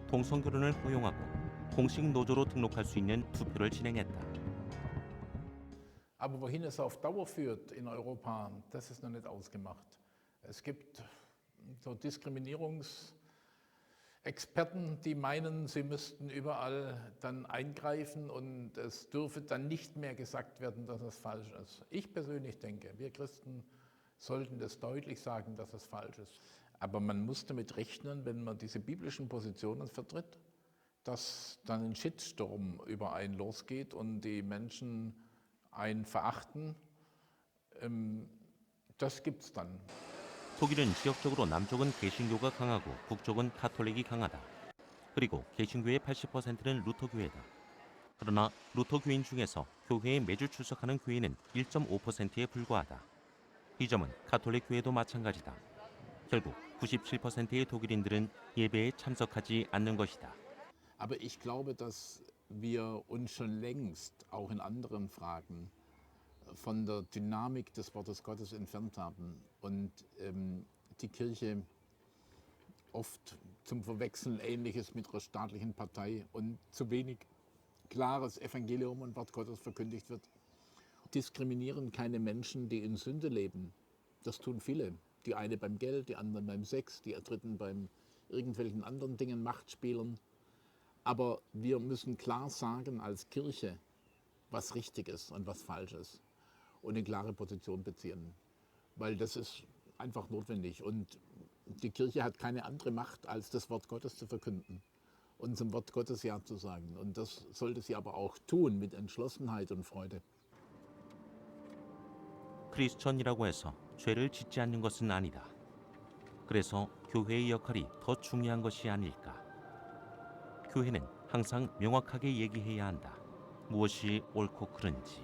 동성결혼을 허용하고 공식 노조로 등록할 수 있는 투표를 진행했다. Aber wohin es auf Dauer führt in Europa, das ist noch nicht ausgemacht. Es gibt so Diskriminierungsexperten, die meinen, sie müssten überall dann eingreifen und es dürfe dann nicht mehr gesagt werden, dass es falsch ist. Ich persönlich denke, wir Christen sollten das deutlich sagen, dass es falsch ist. Aber man muss damit rechnen, wenn man diese biblischen Positionen vertritt, dass dann ein Shitstorm über einen losgeht und die Menschen einen verachten. Das gibt's dann. 독일은 지역적으로 남쪽은 개신교가 강하고 북쪽은 카톨릭이 강하다. 그리고 개신교의 80%는 루터교회다. 그러나 루터교인 중에서 교회에 매주 출석하는 교인은 1.5%에 불과하다. 이 점은 가톨릭 교회도 마찬가지다. 결국 97%의 독일인들은 예배에 참석하지 않는 것이다. Aber ich glaube, dass wir uns schon längst auch in anderen Fragen von der Dynamik des Wortes Gottes entfernt haben und die Kirche oft zum Verwechseln Ähnliches mit einer staatlichen Partei und zu wenig klares Evangelium und Wort Gottes verkündigt wird. Diskriminieren keine Menschen, die in Sünde leben. Das tun viele. Die eine beim Geld, die anderen beim Sex, die dritten beim irgendwelchen anderen Dingen, Machtspielern. Aber wir müssen klar sagen als Kirche, was richtig ist und was falsch ist. Und eine klare Position beziehen. Weil das ist einfach notwendig. Und die Kirche hat keine andere Macht, als das Wort Gottes zu verkünden. Und zum Wort Gottes Ja zu sagen. Und das sollte sie aber auch tun mit Entschlossenheit und Freude. 크리스천이라고 해서 죄를 짓지 않는 것은 아니다. 그래서 교회의 역할이 더 중요한 것이 아닐까. 교회는 항상 명확하게 얘기해야 한다. 무엇이 옳고 그른지.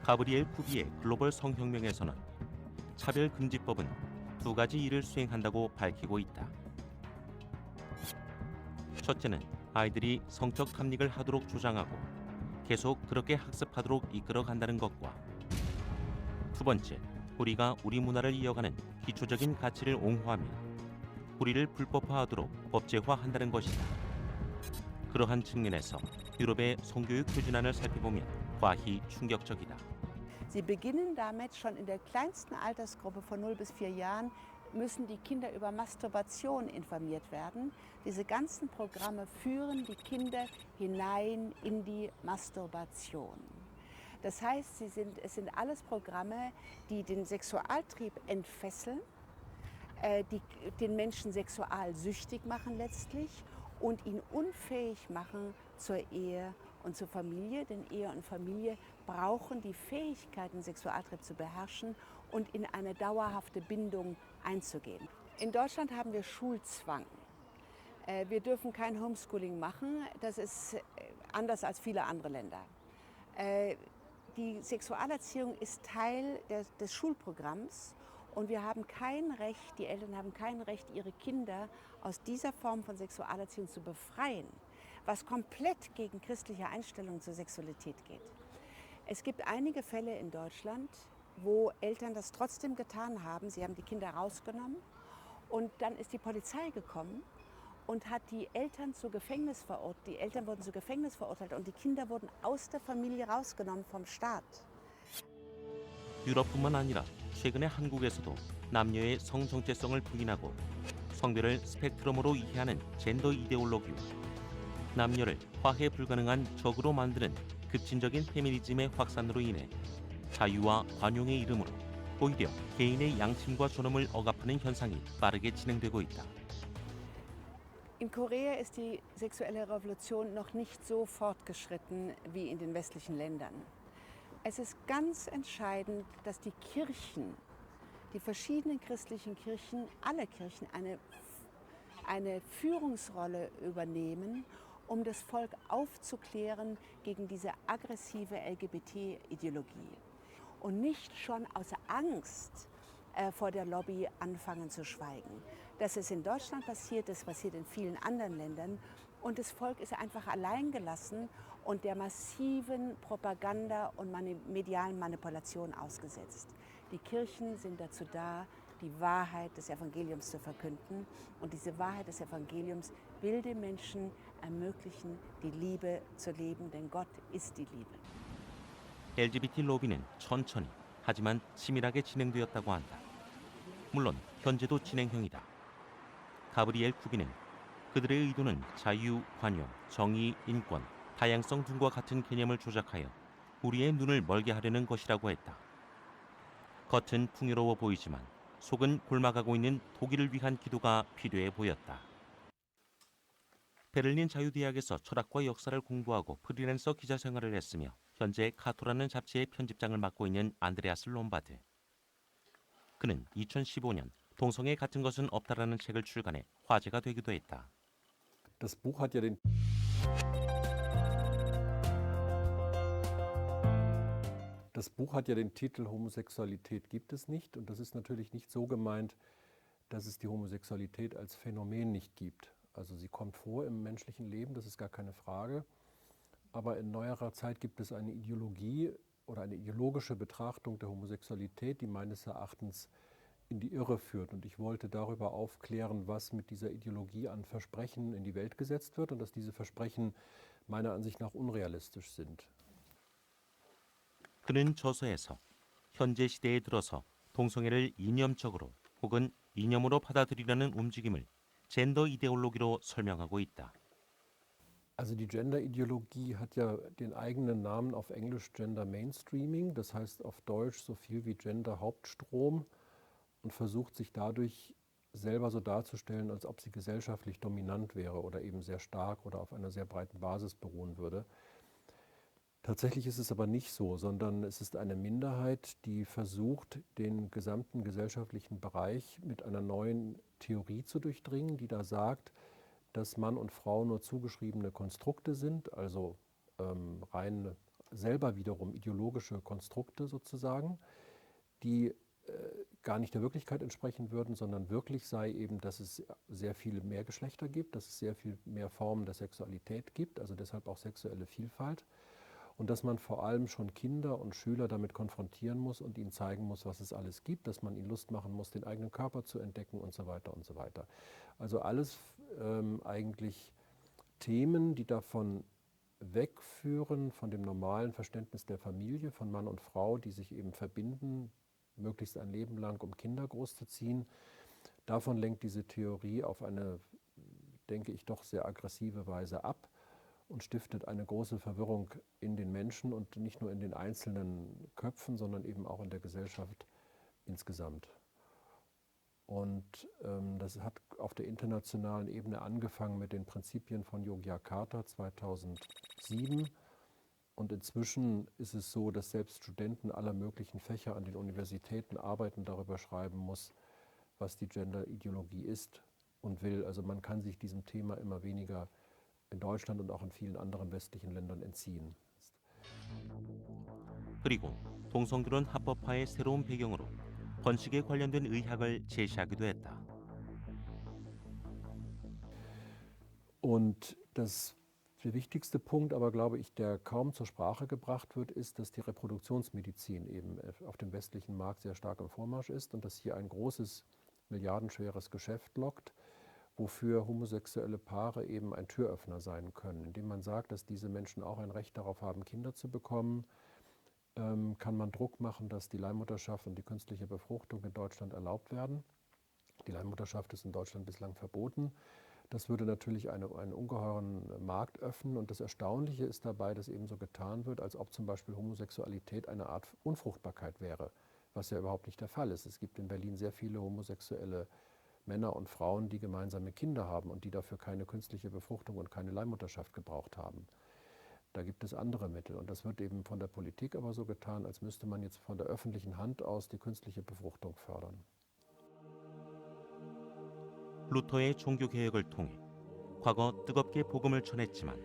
가브리엘 푸비의 글로벌 성혁명에서는 차별금지법은 두 가지 일을 수행한다고 밝히고 있다. 첫째는 아이들이 성적 탐닉을 하도록 조장하고 계속 그렇게 학습하도록 이끌어간다는 것과 두 번째, 우리가 우리 문화를 이어가는 기초적인 가치를 옹호하며 우리를 불법화하도록 법제화한다는 것이다. 그러한 측면에서 유럽의 성교육 표준안을 살펴보면 과히 충격적이다. Sie beginnen damit, schon in der kleinsten Altersgruppe von 0 bis 4 Jahren müssen die Kinder über Masturbation informiert werden. Diese ganzen Programme führen die Kinder hinein in die Masturbation. Das heißt, es sind alles Programme, die den Sexualtrieb entfesseln, die den Menschen sexualsüchtig machen letztlich und ihn unfähig machen zur Ehe und zur Familie, denn Ehe und Familie brauchen die Fähigkeit, den Sexualtrieb zu beherrschen und in eine dauerhafte Bindung einzugehen. In Deutschland haben wir Schulzwang. Wir dürfen kein Homeschooling machen, das ist anders als viele andere Länder. Die Sexualerziehung ist Teil des Schulprogramms und wir haben kein Recht, die Eltern haben kein Recht, ihre Kinder aus dieser Form von Sexualerziehung zu befreien, was komplett gegen christliche Einstellungen zur Sexualität geht. Es gibt einige Fälle in Deutschland, wo Eltern das trotzdem getan haben. Sie haben die Kinder rausgenommen und dann ist die Polizei gekommen und hat die Eltern zu Gefängnis verurteilt. Die Eltern wurden zu Gefängnis verurteilt und die Kinder wurden aus der Familie rausgenommen vom Staat. 유럽뿐만 아니라 최근에 한국에서도 남녀의 성 정체성을 부인하고 성별을 스펙트럼으로 이해하는 젠더 이데올로기와 남녀를 화해 불가능한 적으로 만드는 급진적인 페미니즘의 확산으로 인해 자유와 관용의 이름으로 오히려 개인의 양심과 존엄을 억압하는 현상이 빠르게 진행되고 있다. In Korea ist die sexuelle Revolution noch nicht so fortgeschritten wie in den westlichen Ländern. Es ist ganz entscheidend, dass die Kirchen, die verschiedenen christlichen Kirchen, alle Kirchen eine Führungsrolle übernehmen, um das Volk aufzuklären gegen diese aggressive LGBT-Ideologie. Und nicht schon aus Angst vor der Lobby anfangen zu schweigen. Dass es in Deutschland passiert, das passiert in vielen anderen Ländern. Und das Volk ist einfach allein gelassen und der massiven Propaganda und medialen Manipulation ausgesetzt. Die Kirchen sind dazu da, die Wahrheit des Evangeliums zu verkünden. Und diese Wahrheit des Evangeliums will den Menschen ermöglichen, die Liebe zu leben, denn Gott ist die Liebe. LGBT 로비는 천천히 하지만 치밀하게 진행되었다고 한다. 물론 현재도 진행형이다. 가브리엘 쿠비는 그들의 의도는 자유, 관용, 정의, 인권, 다양성 등과 같은 개념을 조작하여 우리의 눈을 멀게 하려는 것이라고 했다. 겉은 풍요로워 보이지만 속은 골마가고 있는 독일을 위한 기도가 필요해 보였다. 베를린 자유대학에서 철학과 역사를 공부하고 프리랜서 기자 생활을 했으며 현재 카토라는 잡지의 편집장을 맡고 있는 안드레아스 롬바드. 그는 2015년 동성애 같은 것은 없다라는 책을 출간해 화제가 되기도 했다. Das Buch hat ja den Titel Homosexualität gibt es nicht und das ist natürlich nicht so gemeint, dass es die Homosexualität als Phänomen nicht gibt. Also sie kommt vor im menschlichen Leben, das ist gar keine Frage. Aber in neuerer Zeit gibt es eine Ideologie oder eine ideologische Betrachtung der Homosexualität, die meines Erachtens in die Irre führt. Und ich wollte darüber aufklären, was mit dieser Ideologie an Versprechen in die Welt gesetzt wird und dass diese Versprechen meiner Ansicht nach unrealistisch sind. 그는 저서에서 현재 시대에 들어서 동성애를 이념적으로 혹은 이념으로 받아들이려는 움직임을 젠더 이데올로기로 설명하고 있다. Also die Gender-Ideologie hat ja den eigenen Namen auf Englisch Gender Mainstreaming, das heißt auf Deutsch so viel wie Gender Hauptstrom und versucht sich dadurch selber so darzustellen, als ob sie gesellschaftlich dominant wäre oder eben sehr stark oder auf einer sehr breiten Basis beruhen würde. Tatsächlich ist es aber nicht so, sondern es ist eine Minderheit, die versucht, den gesamten gesellschaftlichen Bereich mit einer neuen Theorie zu durchdringen, die da sagt, dass Mann und Frau nur zugeschriebene Konstrukte sind, also rein selber wiederum ideologische Konstrukte sozusagen, die gar nicht der Wirklichkeit entsprechen würden, sondern wirklich sei eben, dass es sehr viele mehr Geschlechter gibt, dass es sehr viel mehr Formen der Sexualität gibt, also deshalb auch sexuelle Vielfalt. Und dass man vor allem schon Kinder und Schüler damit konfrontieren muss und ihnen zeigen muss, was es alles gibt, dass man ihnen Lust machen muss, den eigenen Körper zu entdecken und so weiter und so weiter. Also alles eigentlich Themen, die davon wegführen, von dem normalen Verständnis der Familie, von Mann und Frau, die sich eben verbinden, möglichst ein Leben lang, um Kinder großzuziehen. Davon lenkt diese Theorie auf eine, denke ich, doch sehr aggressive Weise ab und stiftet eine große Verwirrung in den Menschen und nicht nur in den einzelnen Köpfen, sondern eben auch in der Gesellschaft insgesamt. Und das hat auf der internationalen Ebene angefangen mit den Prinzipien von Yogyakarta 2007 Und inzwischen ist es so, dass selbst Studenten aller möglichen Fächer an den Universitäten Arbeiten darüber schreiben muss, was die Genderideologie ist und will. Also man kann sich diesem Thema immer weniger in Deutschland und auch in vielen anderen westlichen Ländern entziehen. 그리고 동성결혼 합법화의 새로운 배경으로 번식에 관련된 의학을 제시하기도 했다. Und der wichtigste Punkt, aber glaube ich, der kaum zur Sprache gebracht wird, ist, dass die Reproduktionsmedizin eben auf dem westlichen Markt sehr stark im Vormarsch ist und dass hier ein großes, milliardenschweres Geschäft lockt, wofür homosexuelle Paare eben ein Türöffner sein können. Indem man sagt, dass diese Menschen auch ein Recht darauf haben, Kinder zu bekommen, kann man Druck machen, dass die Leihmutterschaft und die künstliche Befruchtung in Deutschland erlaubt werden. Die Leihmutterschaft ist in Deutschland bislang verboten. Das würde natürlich einen ungeheuren Markt öffnen. Und das Erstaunliche ist dabei, dass eben so getan wird, als ob zum Beispiel Homosexualität eine Art Unfruchtbarkeit wäre, was ja überhaupt nicht der Fall ist. Es gibt in Berlin sehr viele homosexuelle Männer und Frauen, die gemeinsame Kinder haben und die dafür keine künstliche Befruchtung und keine Leihmutterschaft gebraucht haben. Da gibt es andere Mittel. Und das wird eben von der Politik aber so getan, als müsste man jetzt von der öffentlichen Hand aus die künstliche Befruchtung fördern. 루터의 종교개혁을 통해 과거 뜨겁게 복음을 전했지만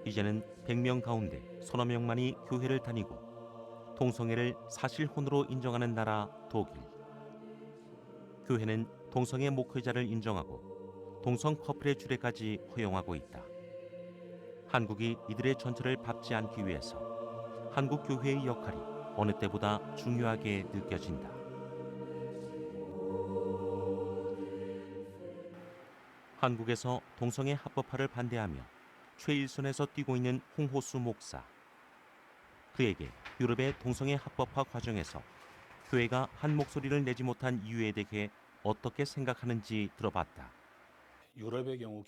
이제는 100명 가운데 서너 명만이 교회를 다니고 동성애를 사실혼으로 인정하는 나라 독일. 교회는 동성애 목회자를 인정하고 동성 커플의 주례까지 허용하고 있다. 한국이 이들의 전철을 밟지 않기 위해서 한국 교회의 역할이 어느 때보다 중요하게 느껴진다. 한국에서 동성애 합법화를 반대하며 최일선에서 뛰고 있는 홍호수 목사. 그에게 유럽의 동성애 합법화 과정에서 교회가 한 목소리를 내지 못한 이유에 대해 어떻게 생각하는지 들어봤다. 유럽의 경우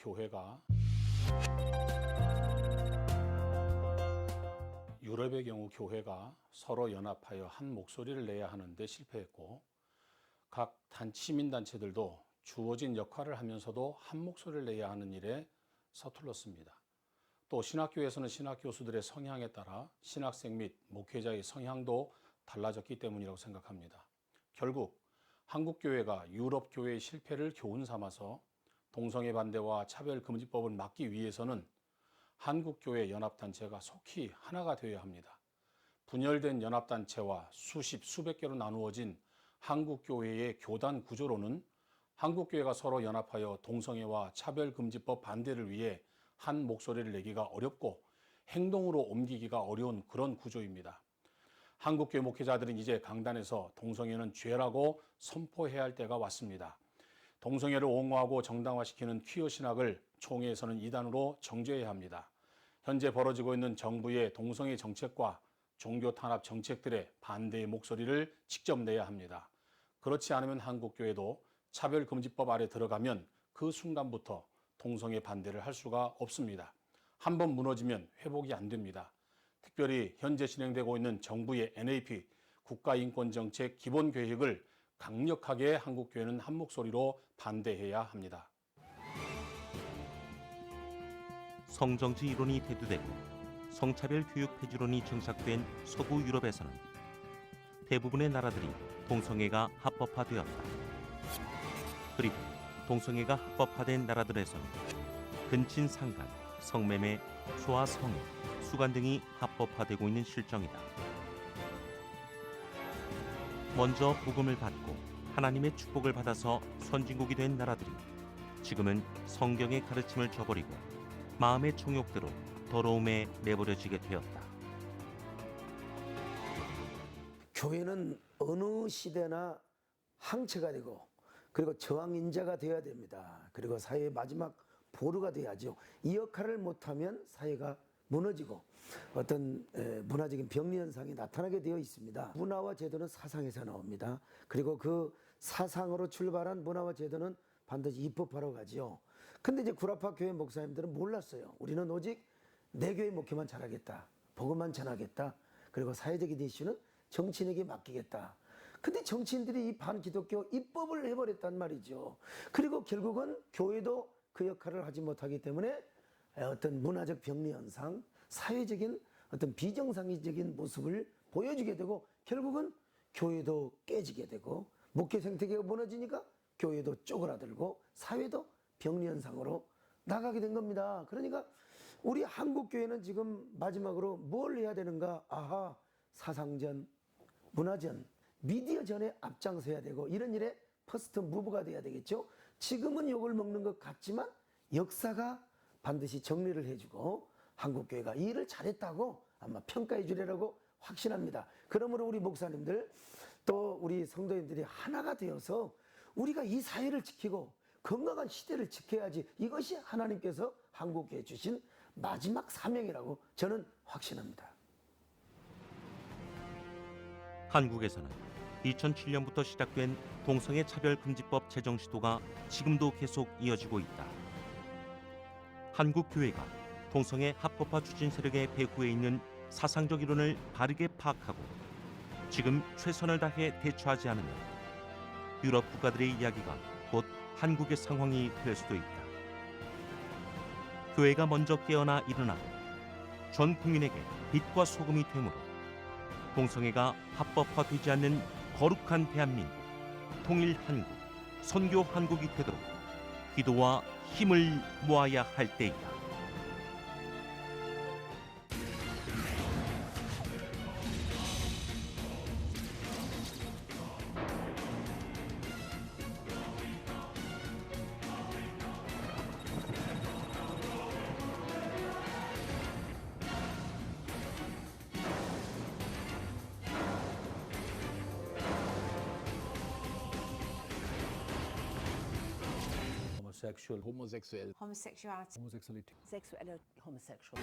교회가 서로 연합하여 한 목소리를 내야 하는데 실패했고 각 시민단체들도 주어진 역할을 하면서도 한 목소리를 내야 하는 일에 서툴렀습니다. 또 신학교에서는 신학교수들의 성향에 따라 신학생 및 목회자의 성향도 달라졌기 때문이라고 생각합니다. 결국 한국교회가 유럽교회의 실패를 교훈 삼아서 동성애 반대와 차별금지법을 막기 위해서는 한국교회 연합단체가 속히 하나가 되어야 합니다. 분열된 연합단체와 수백 개로 나누어진 한국교회의 교단 구조로는 한국교회가 서로 연합하여 동성애와 차별금지법 반대를 위해 한 목소리를 내기가 어렵고 행동으로 옮기기가 어려운 그런 구조입니다. 한국교회 목회자들은 이제 강단에서 동성애는 죄라고 선포해야 할 때가 왔습니다. 동성애를 옹호하고 정당화시키는 퀴어 신학을 총회에서는 이단으로 정죄해야 합니다. 현재 벌어지고 있는 정부의 동성애 정책과 종교 탄압 정책들의 반대의 목소리를 직접 내야 합니다. 그렇지 않으면 한국교회도 차별금지법 아래 들어가면 그 순간부터 동성애 반대를 할 수가 없습니다. 한번 무너지면 회복이 안 됩니다. 특별히 현재 진행되고 있는 정부의 NAP 국가인권정책 기본계획을 강력하게 한국교회는 한 목소리로 반대해야 합니다. 성정치 이론이 대두되고 성차별 교육 폐지론이 정착된 서구 유럽에서는 대부분의 나라들이 동성애가 합법화되었다. 그리고 동성애가 합법화된 나라들에서는 근친 상간, 성매매, 소아 성애, 수간 등이 합법화되고 있는 실정이다. 먼저 복음을 받고 하나님의 축복을 받아서 선진국이 된 나라들이 지금은 성경의 가르침을 저버리고 마음의 정욕대로 더러움에 내버려지게 되었다. 교회는 어느 시대나 항체가 되고 그리고 저항인자가 되어야 됩니다. 그리고 사회의 마지막 보루가 돼야죠. 이 역할을 못하면 사회가 무너지고 어떤 문화적인 병리 현상이 나타나게 되어 있습니다. 문화와 제도는 사상에서 나옵니다. 그리고 그 사상으로 출발한 문화와 제도는 반드시 입법하러 가죠. 근데 이제 구라파 교회 목사님들은 몰랐어요. 우리는 오직 내 교회 목회만 잘하겠다. 복음만 전하겠다. 그리고 사회적인 이슈는 정치인에게 맡기겠다. 근데 정치인들이 이 반기독교 입법을 해버렸단 말이죠. 그리고 결국은 교회도 그 역할을 하지 못하기 때문에 어떤 문화적 병리 현상, 사회적인 어떤 비정상적인 모습을 보여주게 되고 결국은 교회도 깨지게 되고 목회 생태계가 무너지니까 교회도 쪼그라들고 사회도 병리현상으로 나가게 된 겁니다. 그러니까 우리 한국 교회는 지금 마지막으로 뭘 해야 되는가? 아하, 사상전, 문화전, 미디어전에 앞장서야 되고 이런 일에 퍼스트 무브가 돼야 되겠죠. 지금은 욕을 먹는 것 같지만 역사가 반드시 정리를 해주고 한국 교회가 이 일을 잘했다고 아마 평가해 주리라고 확신합니다. 그러므로 우리 목사님들 또 우리 성도님들이 하나가 되어서 우리가 이 사회를 지키고 건강한 시대를 지켜야지, 이것이 하나님께서 한국교회에 주신 마지막 사명이라고 저는 확신합니다. 한국에서는 2007년부터 시작된 동성애 차별금지법 제정 시도가 지금도 계속 이어지고 있다. 한국 교회가 동성애 합법화 추진 세력의 배후에 있는 사상적 이론을 바르게 파악하고 지금 최선을 다해 대처하지 않으면 유럽 국가들의 이야기가 곧 한국의 상황이 될 수도 있다. 교회가 먼저 깨어나 일어나고 전 국민에게 빛과 소금이 되므로 동성애가 합법화되지 않는 거룩한 대한민국, 통일 한국, 선교 한국이 되도록 기도와 힘을 모아야 할 때이다. homosexuell. Homosexuality. Homosexualität. Sexuelle Homosexual.